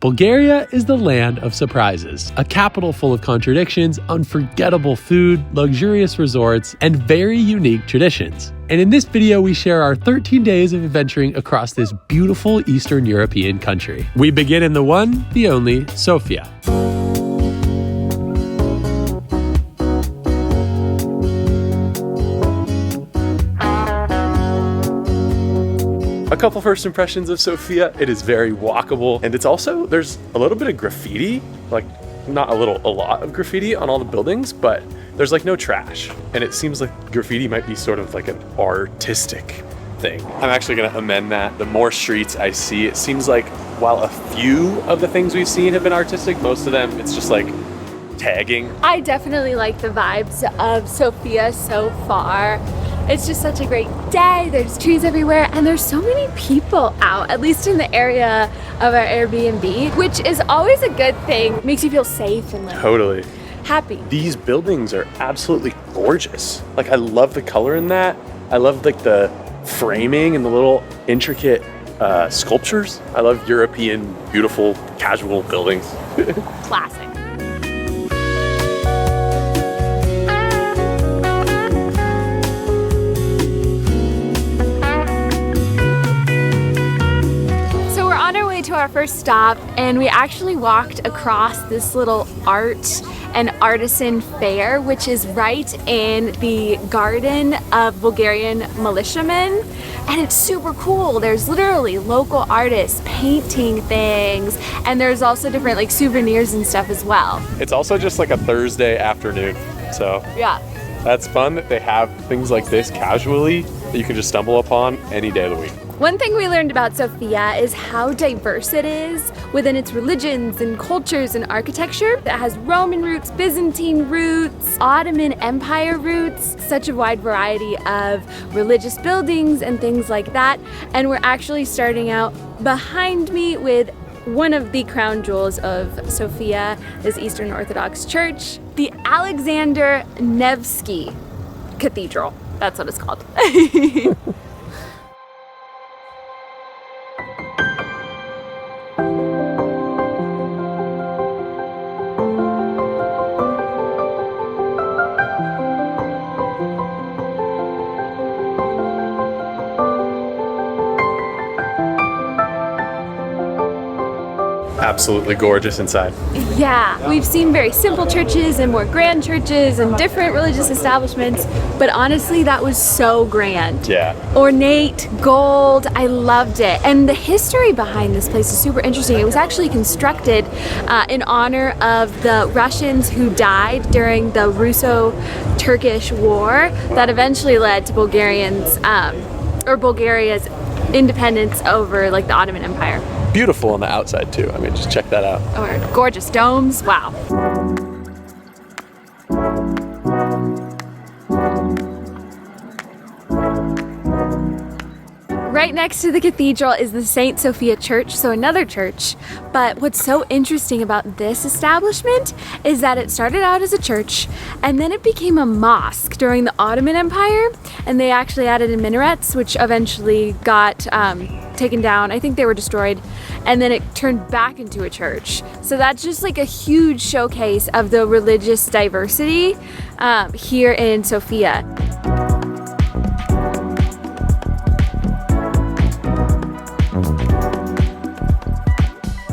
Bulgaria is the land of surprises, a capital full of contradictions, unforgettable food, luxurious resorts, and very unique traditions. And in this video, we share our 13 days of adventuring across this beautiful Eastern European country. We begin in the one, the only, Sofia. A couple first impressions of Sofia. It is very walkable, and it's also, there's a little bit of graffiti, like not a lot of graffiti on all the buildings, but there's like no trash. And it seems like graffiti might be sort of like an artistic thing. I'm actually gonna amend that. The more streets I see, it seems like while a few of the things we've seen have been artistic, most of them, it's just like tagging. I definitely like the vibes of Sofia so far. It's just such a great day. There's trees everywhere and there's so many people out, at least in the area of our Airbnb, which is always a good thing. Makes you feel safe and like Totally. happy. These buildings are absolutely gorgeous. Like I love the color in that. I love like the framing and the little intricate sculptures. I love European, beautiful, casual buildings. Classic. To our first stop, and we actually walked across this little art and artisan fair, which is right in the garden of Bulgarian militiamen, and it's super cool. There's literally local artists painting things, and there's also different like souvenirs and stuff as well. It's also just like a Thursday afternoon, so yeah, that's fun that they have things like this casually that you can just stumble upon any day of the week. One thing we learned about Sofia is how diverse it is within its religions and cultures and architecture. It has Roman roots, Byzantine roots, Ottoman Empire roots, such a wide variety of religious buildings and things like that. And we're actually starting out behind me with one of the crown jewels of Sofia, this Eastern Orthodox Church, the Alexander Nevsky Cathedral. That's what it's called. Absolutely gorgeous inside. Yeah, we've seen very simple churches and more grand churches and different religious establishments, but honestly, that was so grand. Yeah. Ornate, gold, I loved it. And the history behind this place is super interesting. It was actually constructed in honor of the Russians who died during the Russo-Turkish War that eventually led to Bulgaria's independence over like the Ottoman Empire. Beautiful on the outside too. I mean, just check that out. Or gorgeous domes, wow. Right next to the cathedral is the St. Sophia Church, so another church. But what's so interesting about this establishment is that it started out as a church and then it became a mosque during the Ottoman Empire, and they actually added in minarets, which eventually got taken down. I think they were destroyed, and then it turned back into a church. So that's just like a huge showcase of the religious diversity here in Sofia.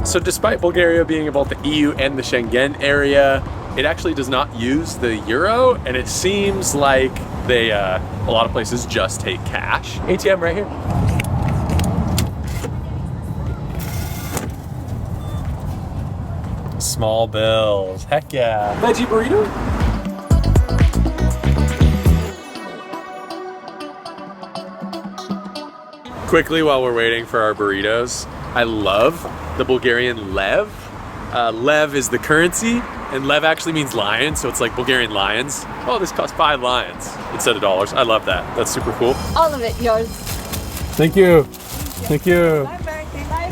So despite Bulgaria being about the EU and the Schengen area, it actually does not use the euro, and it seems like they, a lot of places just take cash. ATM right here. Small bills, heck yeah. Veggie burrito? Quickly, while we're waiting for our burritos, I love the Bulgarian lev. Lev is the currency, and lev actually means lion, so it's like Bulgarian lions. Oh, this costs 5 lions instead of dollars. I love that. That's super cool. All of it yours. Thank you. Thank you.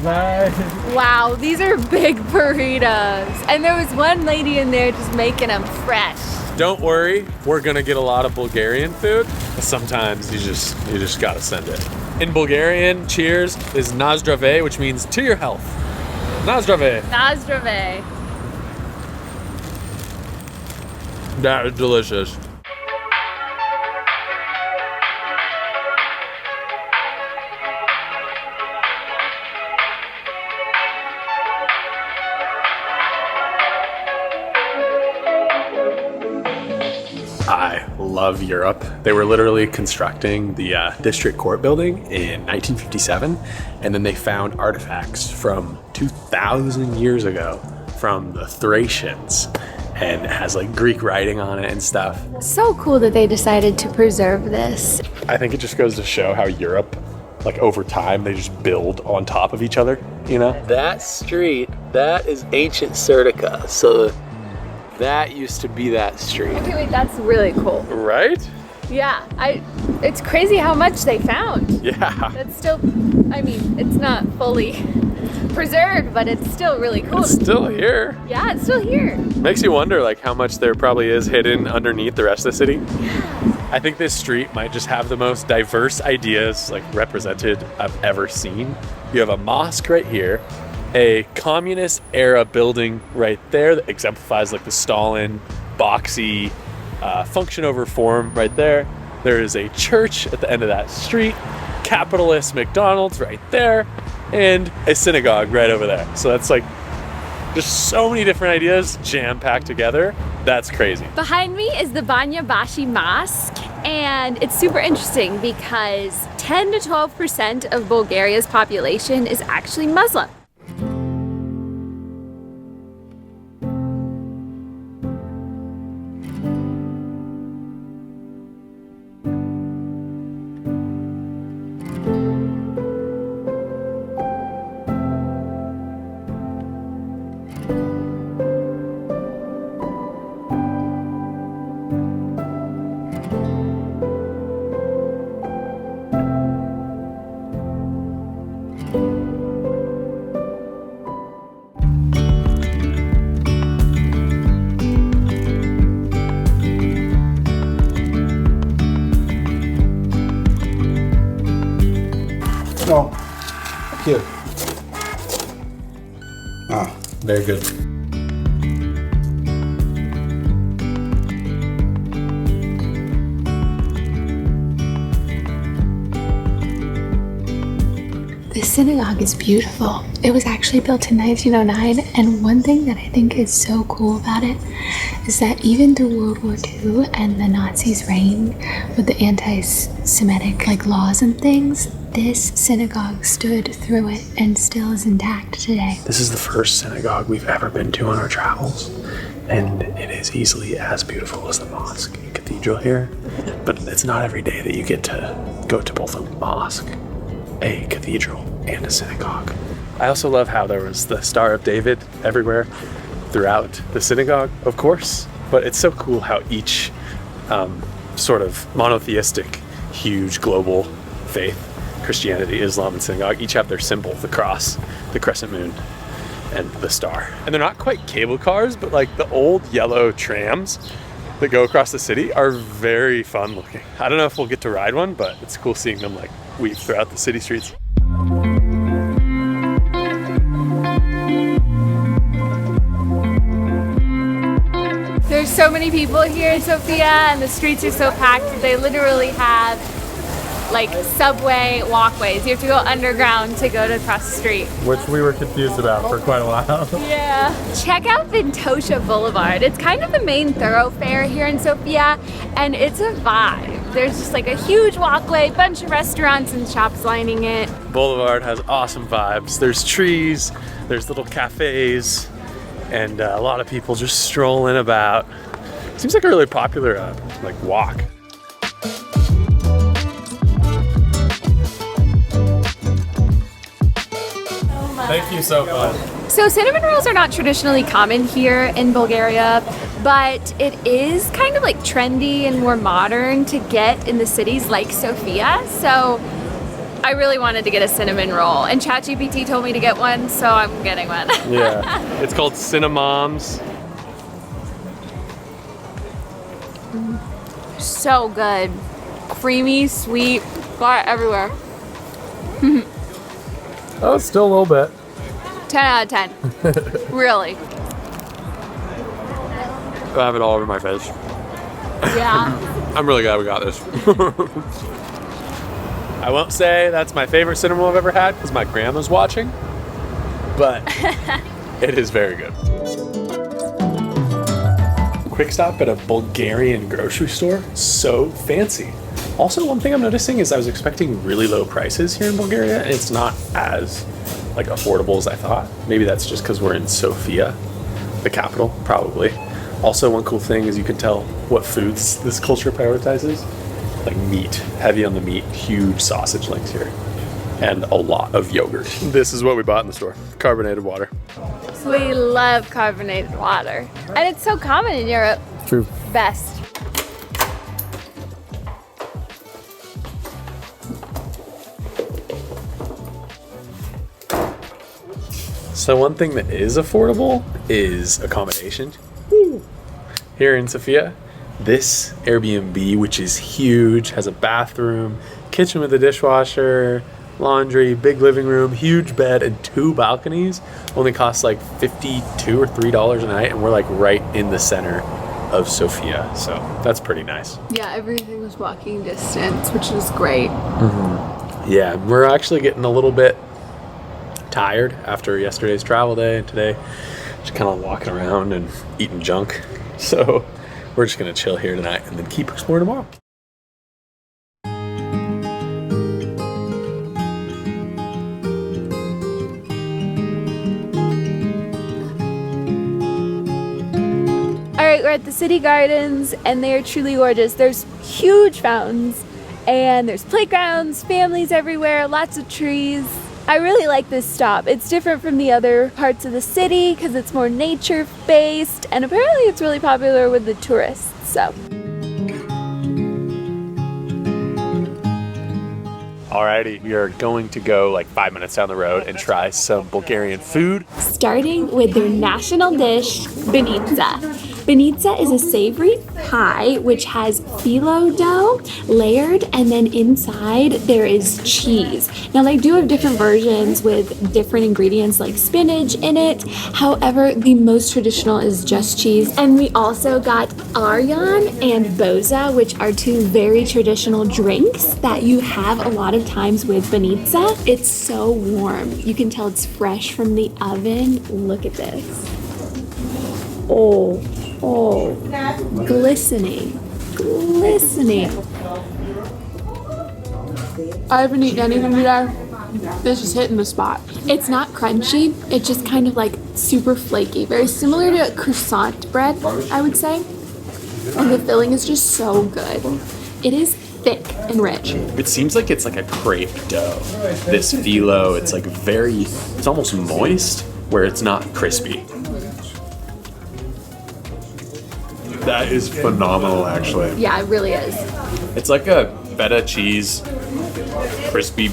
Bye. Wow, these are big burritos. And there was one lady in there just making them fresh. Don't worry, we're gonna get a lot of Bulgarian food. Sometimes you just gotta send it. In Bulgarian, cheers is na zdrave, which means to your health. Na zdrowie. Na zdrowie. That is delicious. I love Europe. They were literally constructing the district court building in 1957, and then they found artifacts from 2,000 years ago from the Thracians, and it has like Greek writing on it and stuff. So cool that they decided to preserve this. I think it just goes to show how Europe, like over time, they just build on top of each other, you know? That street, that is ancient Serdica, so that used to be that street. Okay, wait, that's really cool. Right? Yeah, it's crazy how much they found. Yeah. That's still, I mean, it's not fully preserved, but it's still really cool. It's still here. Yeah, it's still here. Makes you wonder like how much there probably is hidden underneath the rest of the city. Yeah. I think this street might just have the most diverse ideas like represented I've ever seen. You have a mosque right here, a communist era building right there that exemplifies like the Stalin boxy function over form right there. There is a church at the end of that street, capitalist McDonald's right there, and a synagogue right over there. So that's like just so many different ideas jam-packed together. That's crazy. Behind me is the Banya Bashi Mosque, and it's super interesting because 10 to 12% of Bulgaria's population is actually Muslim. No. Here. Ah, very good. The synagogue is beautiful. It was actually built in 1909, and one thing that I think is so cool about it is that even through World War II and the Nazis' reign with the anti-Semitic laws and things, this synagogue stood through it and still is intact today. This is the first synagogue we've ever been to on our travels, and it is easily as beautiful as the mosque and cathedral here. But it's not every day that you get to go to both a mosque, a cathedral, and a synagogue. I also love how there was the Star of David everywhere throughout the synagogue, of course, but it's so cool how each sort of monotheistic, huge global faith, Christianity, Islam, and synagogue, each have their symbol, the cross, the crescent moon, and the star. And they're not quite cable cars, but like the old yellow trams that go across the city are very fun looking. I don't know if we'll get to ride one, but it's cool seeing them like weave throughout the city streets. There's so many people here in Sofia, and the streets are so packed that they literally have like subway walkways. You have to go underground to go to cross the street. Which we were confused about for quite a while. Yeah. Check out Vintosha Boulevard. It's kind of the main thoroughfare here in Sofia, and it's a vibe. There's just like a huge walkway, bunch of restaurants and shops lining it. Boulevard has awesome vibes. There's trees, there's little cafes, and a lot of people just strolling about. Seems like a really popular like walk. Thank you so much. So cinnamon rolls are not traditionally common here in Bulgaria, but it is kind of like trendy and more modern to get in the cities like Sofia. So I really wanted to get a cinnamon roll, and ChatGPT told me to get one, so I'm getting one. Yeah, it's called Cinnamons. So good. Creamy, sweet, got it everywhere. Oh, it's still a little bit. 10 out of 10. Really. I have it all over my face. Yeah. I'm really glad we got this. I won't say that's my favorite cinnamon roll I've ever had because my grandma's watching, but it is very good. Quick stop at a Bulgarian grocery store. So fancy. Also, one thing I'm noticing is I was expecting really low prices here in Bulgaria, and it's not as like affordable as I thought. Maybe that's just because we're in Sofia, the capital, probably. Also, one cool thing is you can tell what foods this culture prioritizes. Like meat, heavy on the meat, huge sausage links here, and a lot of yogurt. This is what we bought in the store, carbonated water. We love carbonated water. And it's so common in Europe. True. Best. So one thing that is affordable is accommodation. Here in Sofia, this Airbnb, which is huge, has a bathroom, kitchen with a dishwasher, laundry, big living room, huge bed, and 2 balconies, only costs like $52 or $3 a night, and we're like right in the center of Sofia, so that's pretty nice. Yeah, everything was walking distance, which is great. Yeah, we're actually getting a little bit tired after yesterday's travel day, and today just kind of walking around and eating junk. So we're just gonna chill here tonight and then keep exploring tomorrow. All right, we're at the city gardens and they are truly gorgeous. There's huge fountains and there's playgrounds, families everywhere, lots of trees. I really like this stop. It's different from the other parts of the city because it's more nature-based, and apparently it's really popular with the tourists, so. Alrighty, we are going to go like 5 minutes down the road and try some Bulgarian food. Starting with their national dish, banitsa. Banitsa is a savory pie which has phyllo dough layered, and then inside there is cheese. Now they do have different versions with different ingredients like spinach in it. However, the most traditional is just cheese. And we also got aryan and boza, which are 2 very traditional drinks that you have a lot of times with banitsa. It's so warm. You can tell it's fresh from the oven. Look at this. Oh, glistening, glistening. I haven't eaten anything today. This is hitting the spot. It's not crunchy. It's just kind of like super flaky. Very similar to a croissant bread, I would say. And the filling is just so good. It is thick and rich. It seems like it's like a crepe dough. This phyllo, it's like it's almost moist where it's not crispy. That is phenomenal, actually. Yeah, it really is. It's like a feta cheese, crispy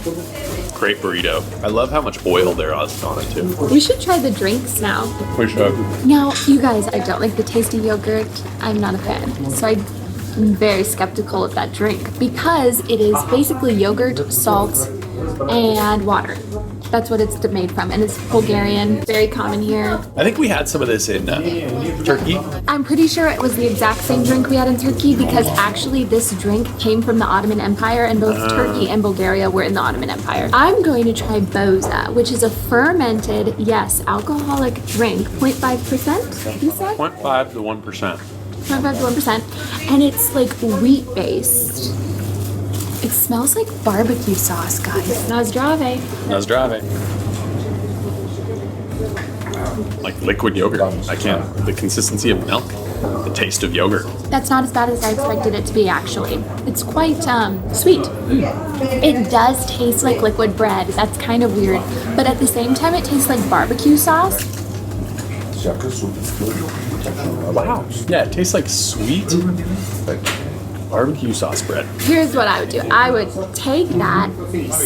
crepe burrito. I love how much oil there is on it, too. We should try the drinks now. We should. Now, you guys, I don't like the taste of yogurt. I'm not a fan. So I'm very skeptical of that drink because it is basically yogurt, salt, and water. That's what it's made from, and it's Bulgarian, very common here. I think we had some of this in Turkey. I'm pretty sure it was the exact same drink we had in Turkey because actually this drink came from the Ottoman Empire, and both Turkey and Bulgaria were in the Ottoman Empire. I'm going to try boza, which is a fermented, yes, alcoholic drink, 0.5%, you said? 0.5 to 1%. 0.5 to 1%, and it's like wheat-based. It smells like barbecue sauce, guys. Nazdrave. Nazdrave. Like liquid yogurt. I can't. The consistency of milk. The taste of yogurt. That's not as bad as I expected it to be, actually. It's quite sweet. It does taste like liquid bread. That's kind of weird. But at the same time, it tastes like barbecue sauce. Wow. Yeah, it tastes like sweet barbecue sauce bread. Here's what I would do. I would take that,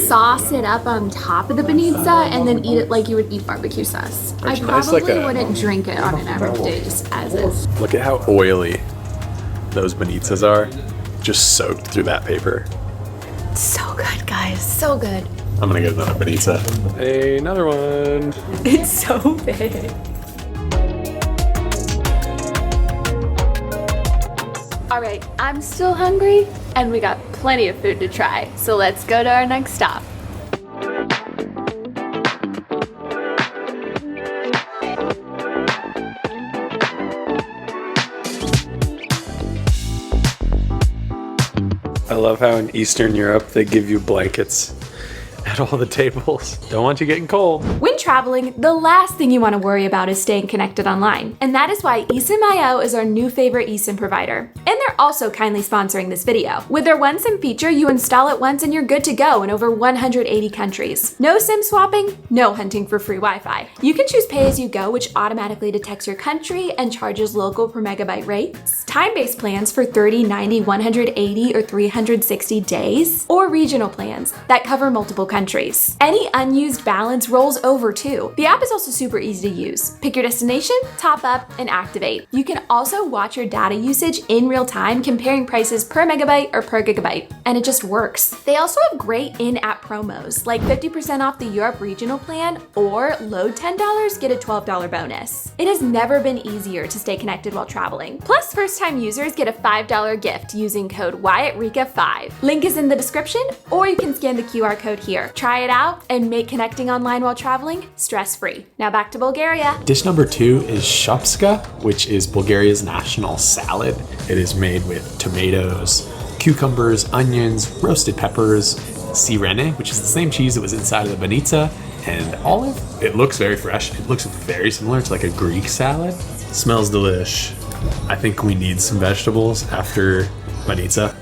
sauce it up on top of the banitsa, and then eat it like you would eat barbecue sauce. I It's nice, probably like wouldn't drink it on an average day just as is. Look at how oily those banitsas are. Just soaked through that paper. So good, guys. So good. I'm gonna get another banitsa. Another one. It's so big. All right, I'm still hungry and we got plenty of food to try. So let's go to our next stop. I love how in Eastern Europe they give you blankets at all the tables. Don't want you getting cold. When traveling, the last thing you want to worry about is staying connected online. And that is why eSIM.io is our new favorite eSIM provider. And they're also kindly sponsoring this video. With their One SIM feature, you install it once and you're good to go in over 180 countries. No SIM swapping, no hunting for free Wi-Fi. You can choose pay-as-you-go, which automatically detects your country and charges local per megabyte rates. Time-based plans for 30, 90, 180, or 360 days. Or regional plans that cover multiple countries. Any unused balance rolls over too. The app is also super easy to use. Pick your destination, top up, and activate. You can also watch your data usage in real time, comparing prices per megabyte or per gigabyte, and it just works. They also have great in-app promos, like 50% off the Europe regional plan, or load $10, get a $12 bonus. It has never been easier to stay connected while traveling. Plus, first-time users get a $5 gift using code Wyatt and Reyka 5. Link is in the description, or you can scan the QR code here. Try it out and make connecting online while traveling stress-free. Now back to Bulgaria. Dish number 2 is shopska, which is Bulgaria's national salad. It is made with tomatoes, cucumbers, onions, roasted peppers, sirene, which is the same cheese that was inside of the banitsa, and olive. It looks very fresh. It looks very similar to like a Greek salad. Smells delish. I think we need some vegetables after banitsa.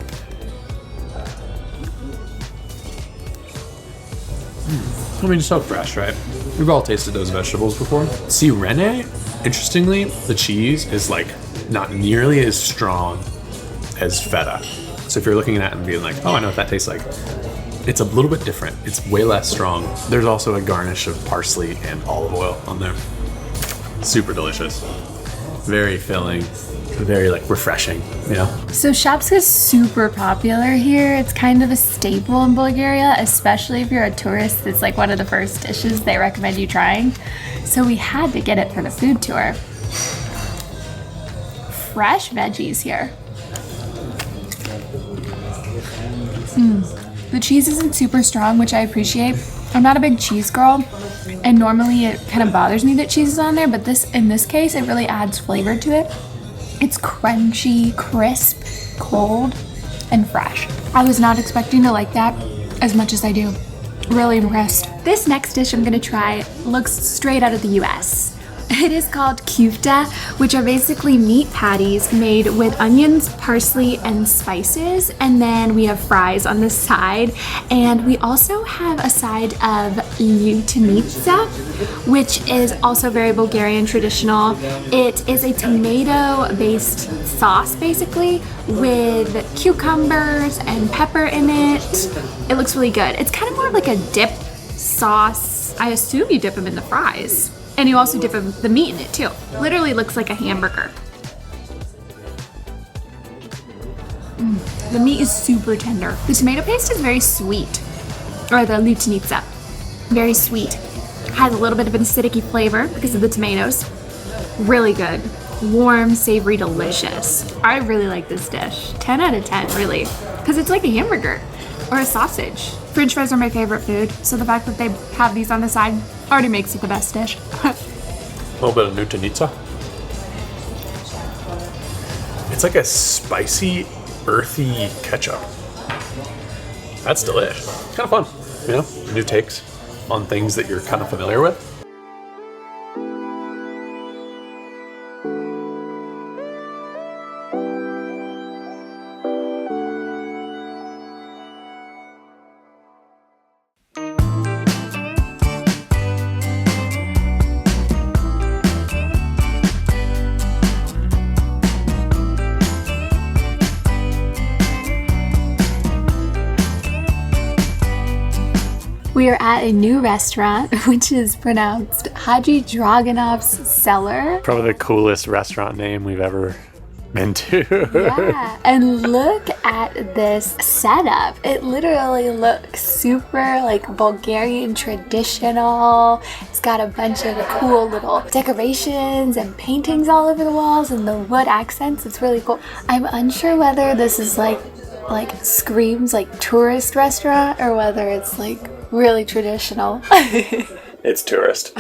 I mean, it's so fresh, right? We've all tasted those vegetables before. Sirene, interestingly, the cheese is like not nearly as strong as feta. So if you're looking at it and being like, oh, I know what that tastes like, it's a little bit different. It's way less strong. There's also a garnish of parsley and olive oil on there. Super delicious. Very filling. Very like refreshing, you know? So shopska is super popular here. It's kind of a staple in Bulgaria, especially if you're a tourist. It's like one of the first dishes they recommend you trying. So we had to get it for the food tour. Fresh veggies here. The cheese isn't super strong, which I appreciate. I'm not a big cheese girl, and normally it kind of bothers me that cheese is on there, but in this case, it really adds flavor to it. It's crunchy, crisp, cold, and fresh. I was not expecting to like that as much as I do. Really impressed. This next dish I'm gonna try looks straight out of the US. It is called kufta, which are basically meat patties made with onions, parsley, and spices. And then we have fries on the side. And we also have a side of lutenica, which is also very Bulgarian traditional. It is a tomato-based sauce, basically, with cucumbers and pepper in it. It looks really good. It's kind of more like a dip sauce. I assume you dip them in the fries. And you also dip the meat in it too. Literally looks like a hamburger. The meat is super tender. The tomato paste is very sweet. Or the lutenica. Very sweet. Has a little bit of an acidic flavor because of the tomatoes. Really good. Warm, savory, delicious. I really like this dish. 10 out of 10, really. Because it's like a hamburger or a sausage. French fries are my favorite food, so the fact that they have these on the side already makes it the best dish. A little bit of lutenica. It's like a spicy, earthy ketchup. That's delish. Kind of fun, you know? New takes on things that you're kind of familiar with. We are at a new restaurant, which is pronounced Haji Dragonov's Cellar. Probably the coolest restaurant name we've ever been to. Yeah, and look at this setup. It literally looks super like Bulgarian traditional. It's got a bunch of cool little decorations and paintings all over the walls and the wood accents. It's really cool. I'm unsure whether this is like screams like tourist restaurant or whether it's like really traditional. It's tourist.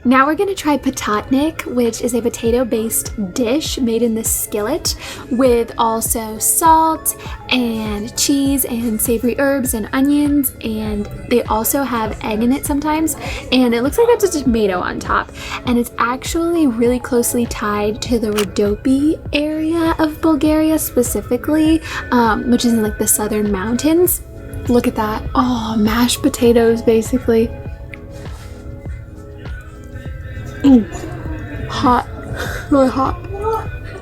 Now we're gonna try patatnik, which is a potato-based dish made in this skillet with also salt and cheese and savory herbs and onions, and they also have egg in it sometimes, and it looks like that's a tomato on top, and it's actually really closely tied to the Rhodope area of Bulgaria specifically, which is in like the southern mountains. Look at that. Oh, mashed potatoes basically. Hot, really hot.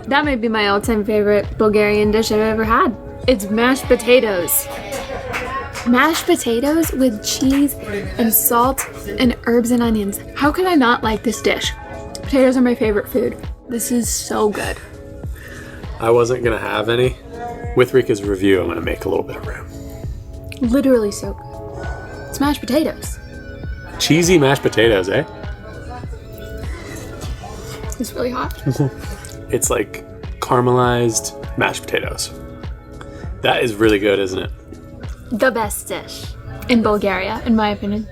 That might be my all-time favorite Bulgarian dish I've ever had. It's mashed potatoes. Mashed potatoes with cheese and salt and herbs and onions. How could I not like this dish? Potatoes are my favorite food. This is so good. I wasn't gonna have any. With Rika's review, I'm gonna make a little bit of room. Literally so good. It's mashed potatoes. Cheesy mashed potatoes, eh? It's really hot. It's like caramelized mashed potatoes. That is really good, isn't it? The best dish in Bulgaria, in my opinion.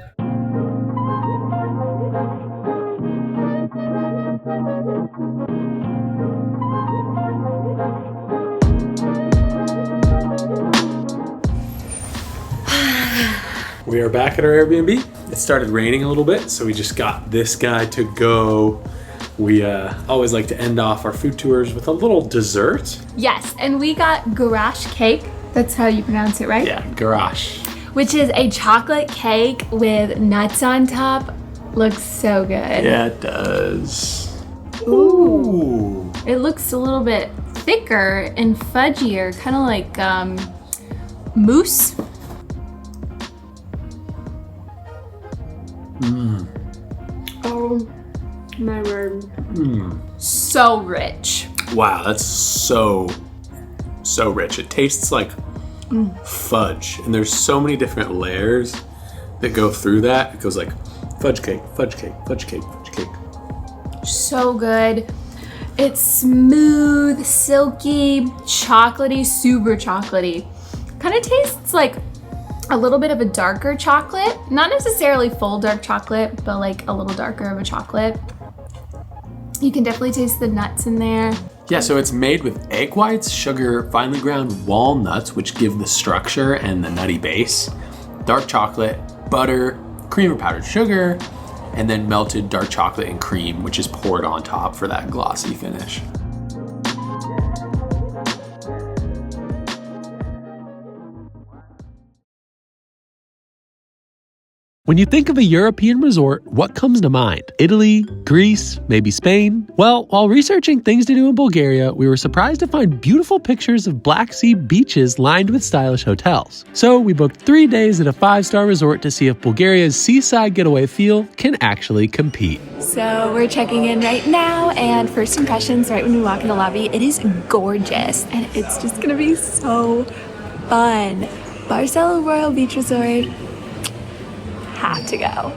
We are back at our Airbnb. It started raining a little bit, so we just got this guy to go. We always like to end off our food tours with a little dessert. Yes, and we got gulash cake. That's how you pronounce it, right? Yeah, gulash. Which is a chocolate cake with nuts on top. Looks so good. Yeah, it does. Ooh. It looks a little bit thicker and fudgier, kind of like mousse. Oh my word. So rich. Wow, that's so rich. It tastes like fudge, and there's so many different layers that go through that. It goes like fudge cake, fudge cake, fudge cake, fudge cake. So good. It's smooth, silky, chocolatey, super chocolatey. Kind of tastes like a little bit of a darker chocolate. Not necessarily full dark chocolate, but like a little darker of a chocolate. You can definitely taste the nuts in there. Yeah, so it's made with egg whites, sugar, finely ground walnuts, which give the structure and the nutty base, dark chocolate, butter, cream or powdered sugar, and then melted dark chocolate and cream, which is poured on top for that glossy finish. When you think of a European resort, what comes to mind? Italy, Greece, maybe Spain? Well, while researching things to do in Bulgaria, we were surprised to find beautiful pictures of Black Sea beaches lined with stylish hotels. So we booked 3 days at a 5-star resort to see if Bulgaria's seaside getaway feel can actually compete. So we're checking in right now, and first impressions right when we walk in the lobby, it is gorgeous, and it's just gonna be so fun. Barcelo Royal Beach Resort. Have to go.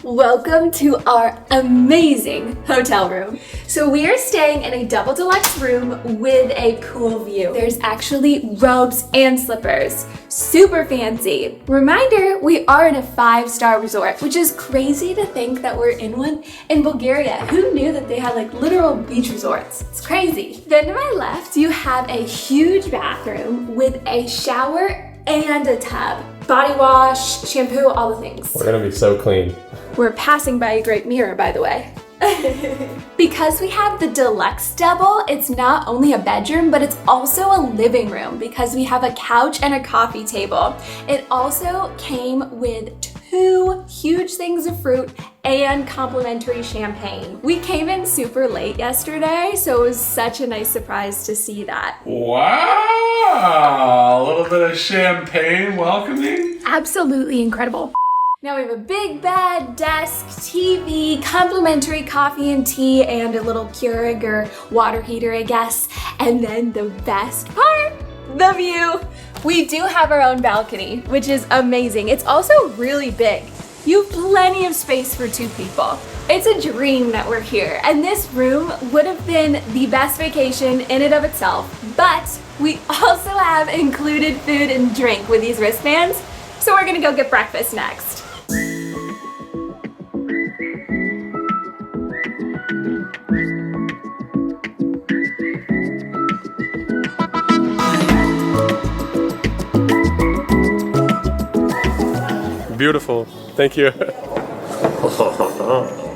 Welcome to our amazing hotel room. So we are staying in a double deluxe room with a pool view. There's actually robes and slippers. Super fancy. Reminder, we are in a 5-star resort, which is crazy to think that we're in one in Bulgaria. Who knew that they had like literal beach resorts? It's crazy. Then to my left, you have a huge bathroom with a shower and a tub. Body wash, shampoo, all the things. We're gonna be so clean. We're passing by a great mirror, by the way. Because we have the deluxe double, it's not only a bedroom, but it's also a living room because we have a couch and a coffee table. It also came with 2 huge things of fruit and complimentary champagne. We came in super late yesterday, so it was such a nice surprise to see that. Wow, a little bit of champagne welcoming. Absolutely incredible. Now we have a big bed, desk, TV, complimentary coffee and tea, and a little Keurig or water heater, I guess. And then the best part, the view. We do have our own balcony, which is amazing. It's also really big. You have plenty of space for 2 people. It's a dream that we're here, and this room would have been the best vacation in and of itself, but we also have included food and drink with these wristbands, so we're gonna go get breakfast next. Beautiful. Thank you.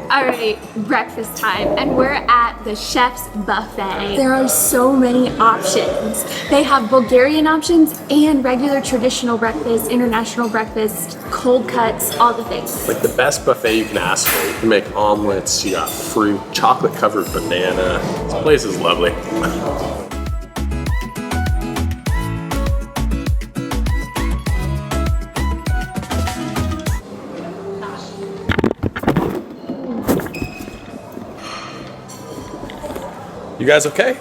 All right, breakfast time, and we're at the chef's buffet. There are so many options. They have Bulgarian options and regular traditional breakfast, international breakfast, cold cuts, all the things. Like the best buffet you can ask for. You can make omelets, you got fruit, chocolate covered banana. This place is lovely. You guys okay?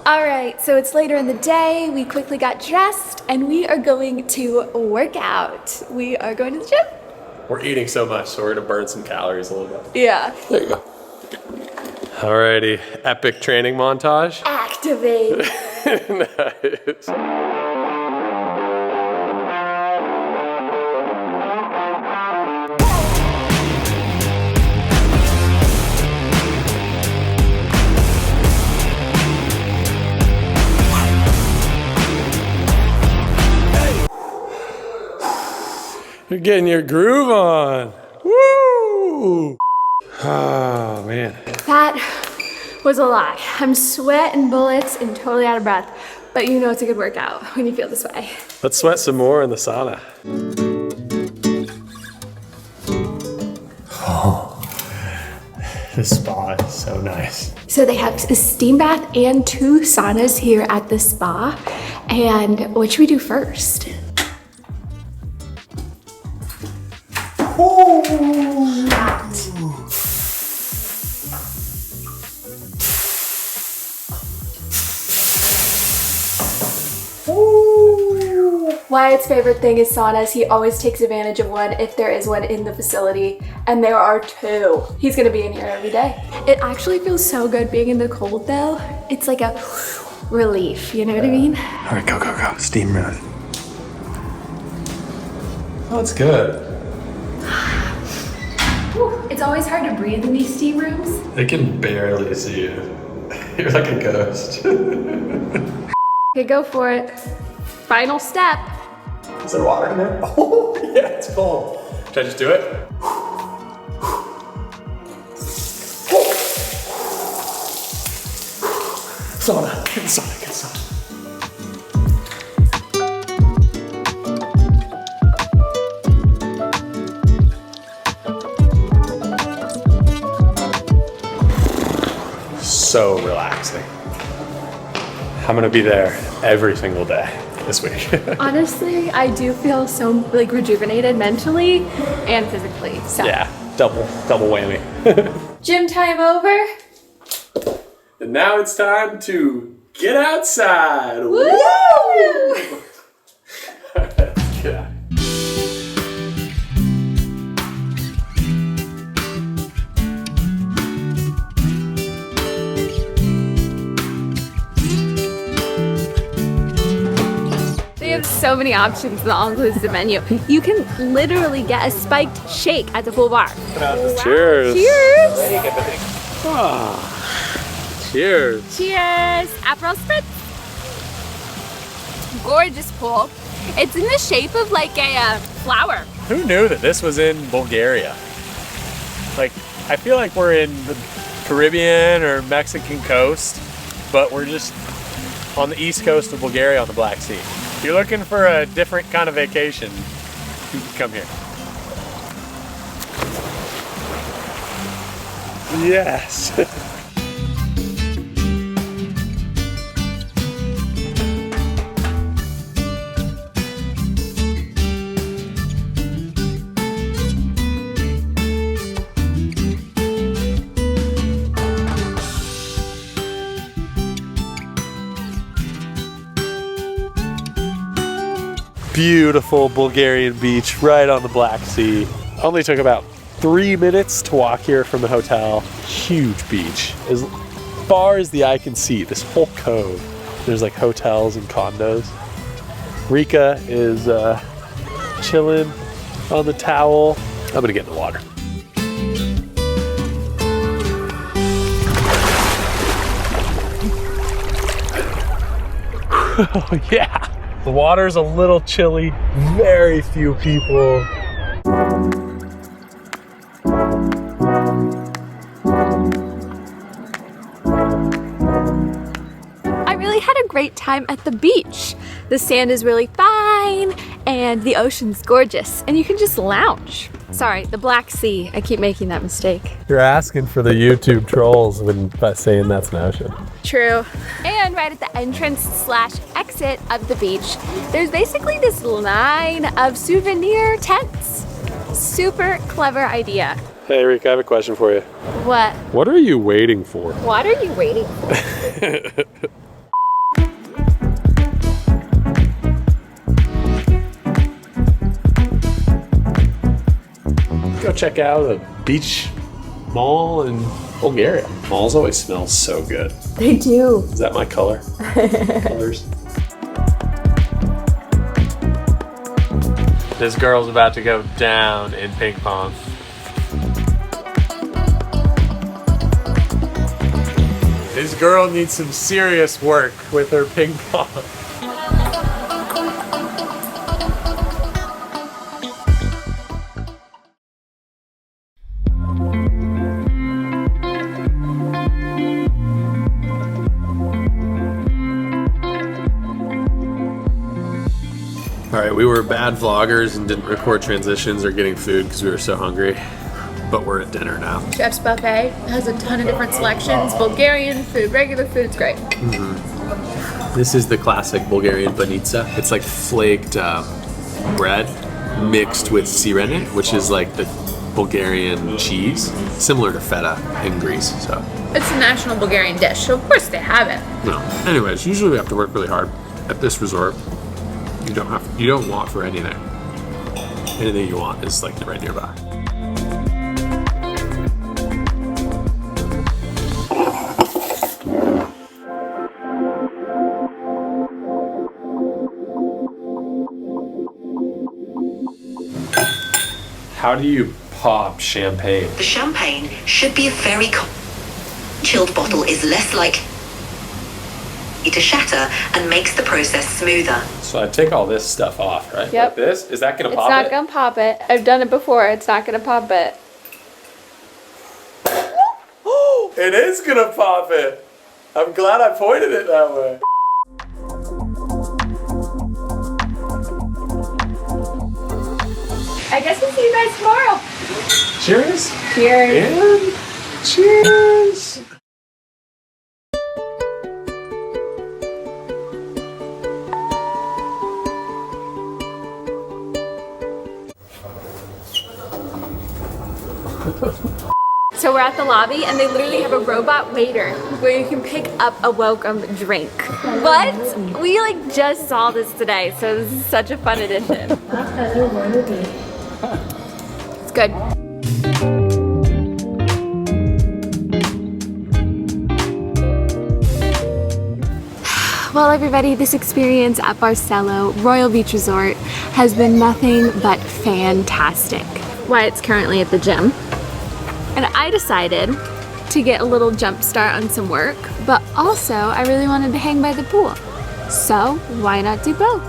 All right, so it's later in the day. We quickly got dressed and we are going to work out. We are going to the gym. We're eating so much, so we're gonna burn some calories a little bit. Yeah. There you go. Alrighty, epic training montage. Activate. Nice. You're getting your groove on. Woo! Oh, man. That was a lot. I'm sweating bullets and totally out of breath, but you know it's a good workout when you feel this way. Let's sweat some more in the sauna. Oh, the spa is so nice. So they have a steam bath and 2 saunas here at the spa. And what should we do first? Wyatt's favorite thing is saunas. He always takes advantage of one if there is one in the facility, and there are 2. He's gonna be in here every day. It actually feels so good being in the cold though. It's like a relief, you know what I mean? All right, go, go, go. Steam room. Oh, it's good. It's always hard to breathe in these steam rooms. They can barely see you. You're like a ghost. Okay, go for it. Final step. Is there water in there? Oh, yeah, it's cold. Should I just do it? Sauna, good sauna, good sauna. So relaxing. I'm gonna be there every single day this week. Honestly, I do feel so like rejuvenated mentally and physically. So Yeah, double whammy. gym time over. And now it's time to get outside. Woo! Let's get out. They have so many options in the all-inclusive menu. You can literally get a spiked shake at the pool bar. Cheers. Cheers! Cheers. Cheers! Aperol Spritz. Gorgeous pool. It's in the shape of like a flower. Who knew that this was in Bulgaria? Like, I feel like we're in the Caribbean or Mexican coast, but we're just on the east coast of Bulgaria on the Black Sea. If you're looking for a different kind of vacation, you can come here. Yes. beautiful Bulgarian beach right on the Black Sea. Only took about 3 minutes to walk here from the hotel. Huge beach. As far as the eye can see, this whole cove, there's like hotels and condos. Reyka is chilling on the towel. I'm gonna get in the water. Oh yeah, the water's a little chilly, very few people. I really had a great time at the beach. The sand is really fine and the ocean's gorgeous and you can just lounge. Sorry, the Black Sea. I keep making that mistake. You're asking for the YouTube trolls by saying that's an ocean. True. And right at the entrance/exit of the beach, there's basically this line of souvenir tents. Super clever idea. Hey Rick, I have a question for you. What? What are you waiting for? What are you waiting for? Go check out a beach mall in Bulgaria. Malls always smell so good. They do. Is that my color? Colors. This girl's about to go down in ping pong. This girl needs some serious work with her ping pong. All right, we were bad vloggers and didn't record transitions or getting food because we were so hungry, but we're at dinner now. Chef's Buffet has a ton of different selections. Bulgarian food, regular food, it's great. This is the classic Bulgarian banitsa. It's like flaked bread mixed with sirene, which is like the Bulgarian cheese, similar to feta in Greece. So It's a national Bulgarian dish, so of course they have it. no. Anyways, usually we have to work really hard. At this resort, you don't want for anything. Anything you want is like right nearby. How do you pop champagne? The champagne should be a very chilled bottle is less likely to shatter and makes the process smoother. So I take all this stuff off, right? Yep. Like this? Is that gonna It's pop not it? gonna pop it. I've done it before. It's not gonna pop it. It is gonna pop it. I'm glad I pointed it that way. I guess we'll see you guys tomorrow. Cheers. Cheers. And cheers. So we're at the lobby and they literally have a robot waiter where you can pick up a welcome drink. What? We like just saw this today, so this is such a fun addition. It's good. Well, everybody, this experience at Barcelo Royal Beach Resort has been nothing but fantastic. Wyatt's currently at the gym. And I decided to get a little jump start on some work, but also I really wanted to hang by the pool. So why not do both?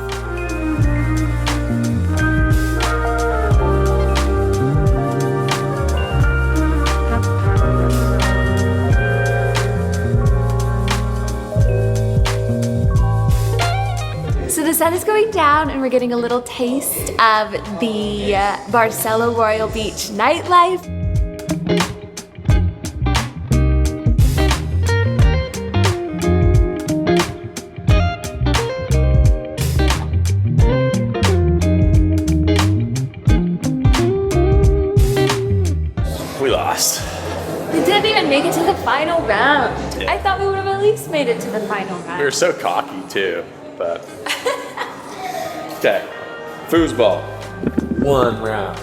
So the sun is going down and we're getting a little taste of the Barcelo Royal Beach nightlife. We lost. We didn't even make it to the final round. I thought we would have at least made it to the final round. We were so cocky too, but okay. Foosball. 1 round.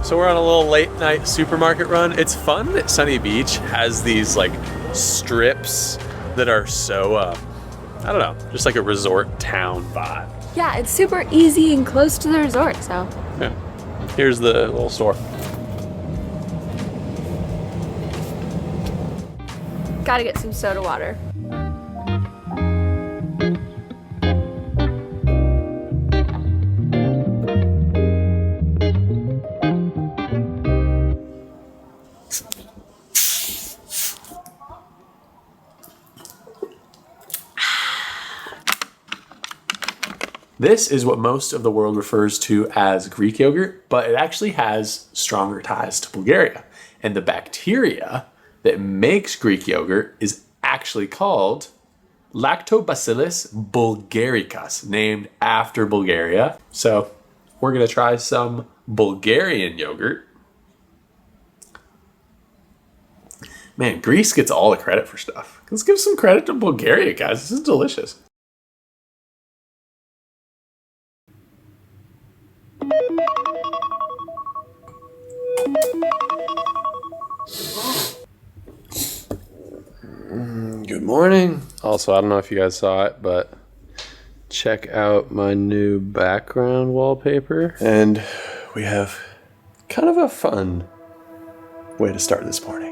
So we're on a little late night supermarket run. It's fun that Sunny Beach has these like strips that are so, I don't know, just like a resort town vibe. Yeah, it's super easy and close to the resort, so. Yeah. Here's the little store. Gotta get some soda water. This is what most of the world refers to as Greek yogurt, but it actually has stronger ties to Bulgaria. And the bacteria that makes Greek yogurt is actually called Lactobacillus bulgaricus, named after Bulgaria. So we're gonna try some Bulgarian yogurt. Man, Greece gets all the credit for stuff. Let's give some credit to Bulgaria, guys. This is delicious. Good morning. Also, I don't know if you guys saw it, but check out my new background wallpaper. And we have kind of a fun way to start this morning.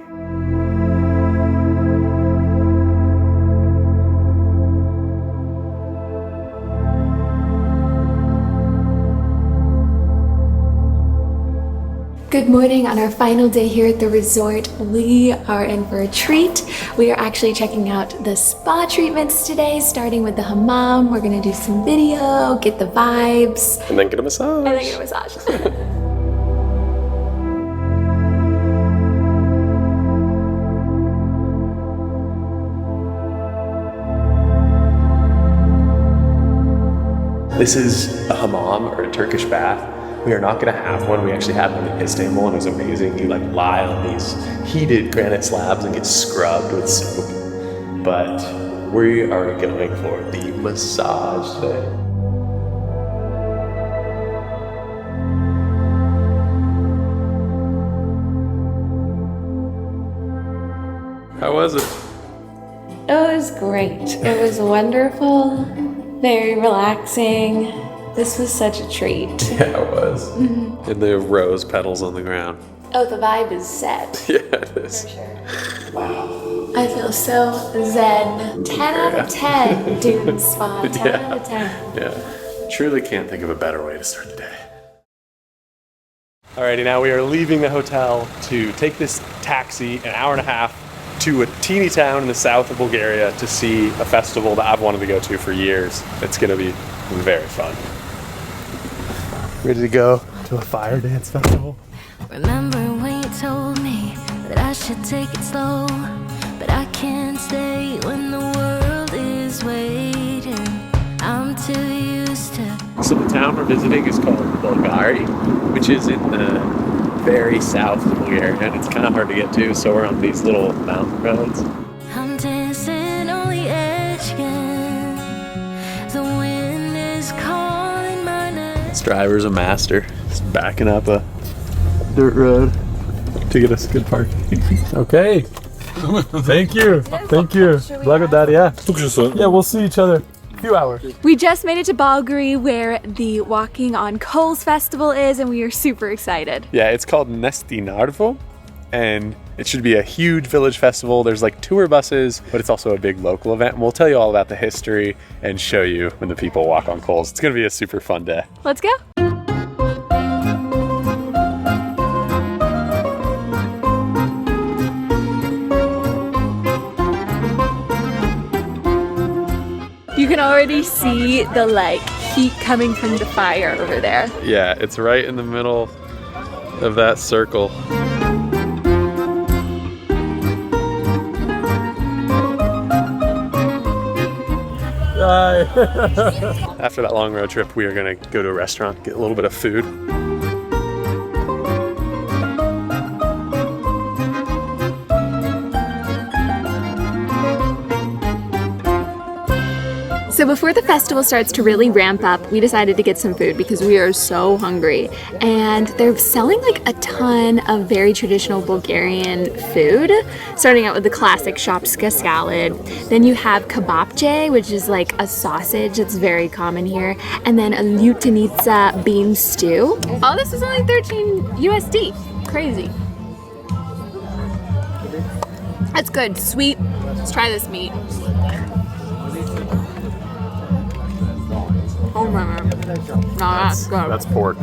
Good morning on our final day here at the resort. We are in for a treat. We are actually checking out the spa treatments today, starting with the hammam. We're gonna do some video, get the vibes. And then get a massage. And then get a massage. This is a hammam, or a Turkish bath. We are not going to have one. We actually had one in Istanbul, and it was amazing. You like lie on these heated granite slabs and get scrubbed with soap. But we are going for the massage today. How was it? It was great. It was wonderful, very relaxing. This was such a treat. Yeah, it was. Mm-hmm. And the rose petals on the ground. Oh, the vibe is set. Yeah, it is. For sure. Wow. I feel so zen. 10 out of 10, dude spa. 10 out of 10. Yeah. Truly can't think of a better way to start the day. Alrighty, now we are leaving the hotel to take this taxi an hour and a half to a teeny town in the south of Bulgaria to see a festival that I've wanted to go to for years. It's gonna be very fun. Ready to go to a fire dance festival? Remember when you told me that I should take it slow, but I can't stay when the world is waiting. I'm too used to. So the town we're visiting is called Bulgaria, which is in the very south of Bulgaria, and it's kind of hard to get to, so we're on these little mountain roads. I'm dancing on the edge again. The wind is calling my name. This driver's a master. He's backing up a dirt road to get us good parking. Okay. Thank you. Thank you. Благодаря. Yeah, we'll see each other. Few hours. We just made it to Bulgaria, where the Walking on Coals festival is, and we are super excited. Yeah, it's called Nesti Narvo, and it should be a huge village festival. There's like tour buses, but it's also a big local event. And we'll tell you all about the history and show you when the people walk on coals. It's gonna be a super fun day. Let's go. You can already see the like heat coming from the fire over there. Yeah, it's right in the middle of that circle. After that long road trip, we are gonna go to a restaurant, get a little bit of food. before the festival starts to really ramp up, we decided to get some food because we are so hungry. And they're selling like a ton of very traditional Bulgarian food, starting out with the classic shopska salad. Then you have kebabche, which is like a sausage that's very common here, and then a lutenica bean stew. All this is only 13 USD. Crazy. That's good. Sweet. Let's try this meat. Oh my god. No, that's good. That's pork.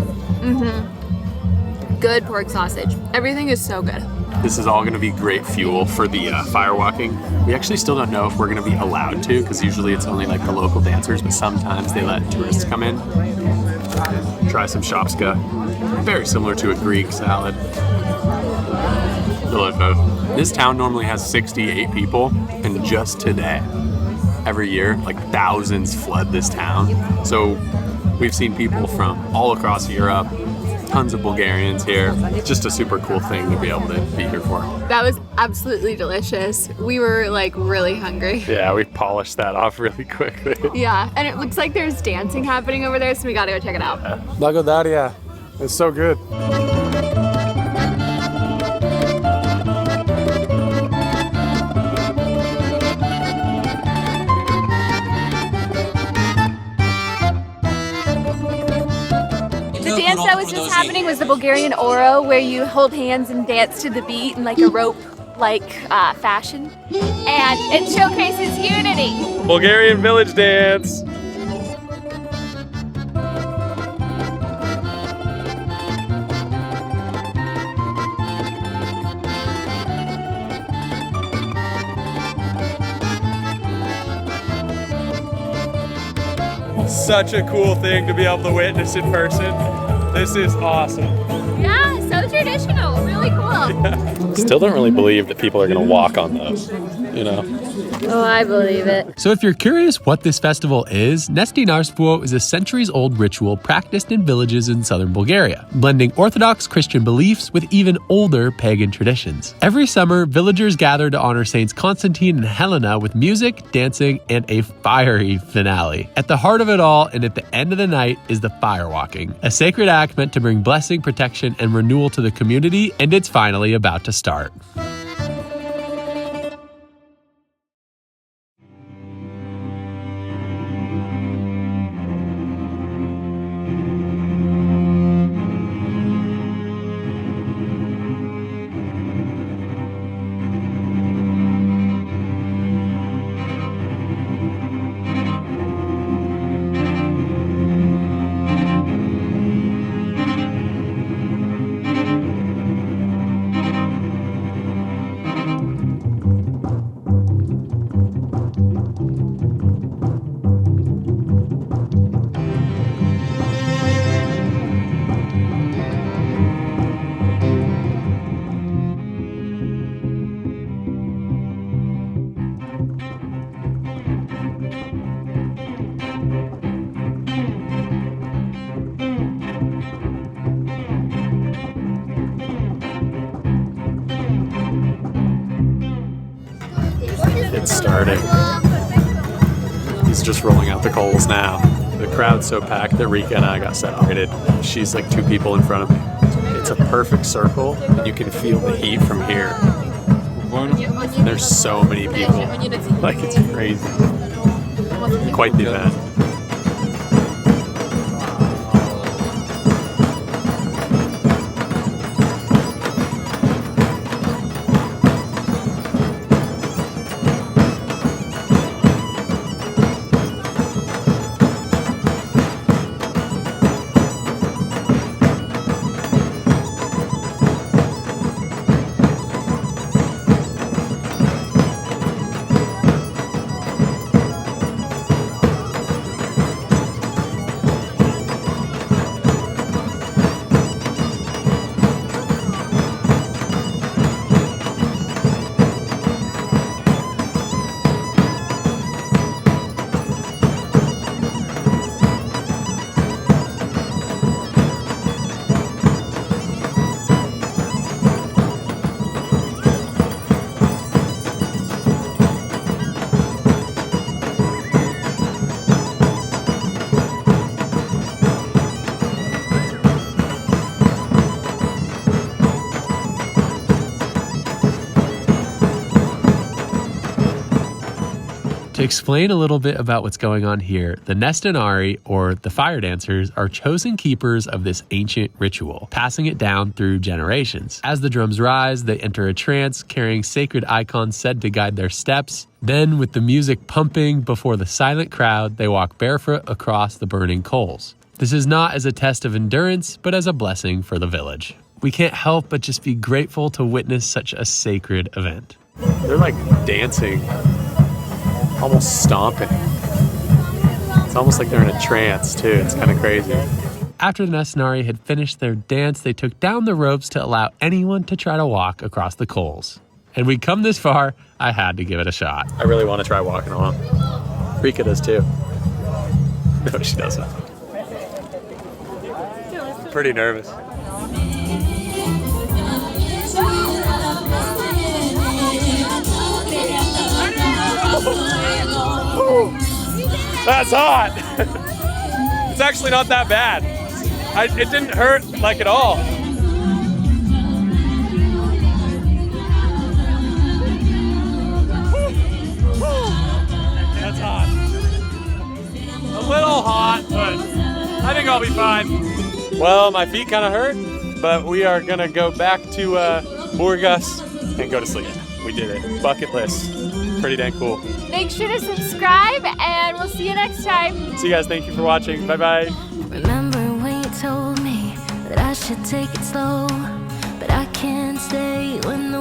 Good pork sausage. Everything is so good. This is all going to be great fuel for the firewalking. We actually still don't know if we're going to be allowed to, because usually it's only like the local dancers, but sometimes they let tourists come in. Try some shopska. Very similar to a Greek salad. Delicious. This town normally has 68 people, and just today, every year, like thousands flood this town. So we've seen people from all across Europe, tons of Bulgarians here. It's just a super cool thing to be able to be here for. That was absolutely delicious. We were like really hungry. Yeah, we polished that off really quickly. Yeah, and it looks like there's dancing happening over there, so we gotta go check it out. Blagodaria. It's so good. The dance that was just happening was the Bulgarian Oro, where you hold hands and dance to the beat in like a rope-like fashion. And it showcases unity. Bulgarian village dance. Such a cool thing to be able to witness in person. This is awesome. Yeah, so traditional, really cool. Still don't really believe that people are going to walk on those, you know? Oh, I believe it. So if you're curious what this festival is, Nestinarstvo is a centuries-old ritual practiced in villages in southern Bulgaria, blending Orthodox Christian beliefs with even older pagan traditions. Every summer, villagers gather to honor Saints Constantine and Helena with music, dancing, and a fiery finale. At the heart of it all, and at the end of the night, is the firewalking, a sacred act meant to bring blessing, protection, and renewal to the community, and it's finally about to start. It's starting. He's just rolling out the coals now. The crowd's so packed that Reyka and I got separated. She's like 2 people in front of me. It's a perfect circle, and you can feel the heat from here. And there's so many people. Like, it's crazy. Quite the event. To explain a little bit about what's going on here, the Nestanari, or the fire dancers, are chosen keepers of this ancient ritual, passing it down through generations. As the drums rise, they enter a trance, carrying sacred icons said to guide their steps. Then, with the music pumping before the silent crowd, they walk barefoot across the burning coals. This is not as a test of endurance, but as a blessing for the village. We can't help but just be grateful to witness such a sacred event. They're like dancing, almost stomping. It's almost like they're in a trance too. It's kind of crazy. After the Nestanari had finished their dance, they took down the ropes to allow anyone to try to walk across the coals. And we'd come this far, I had to give it a shot. I really want to try walking along. Reyka does too. No, she doesn't. Pretty nervous. That's hot. It's actually not that bad. It didn't hurt like at all. That's hot. A little hot, but I think I'll be fine. Well, my feet kind of hurt, but we are gonna go back to Burgas and go to sleep. We did it. Bucket list. Pretty dang cool. Make sure to subscribe, and we'll see you next time. See you guys. Thank you for watching. Bye-bye. Remember when you told me that I should take it slow, but I can't stay when the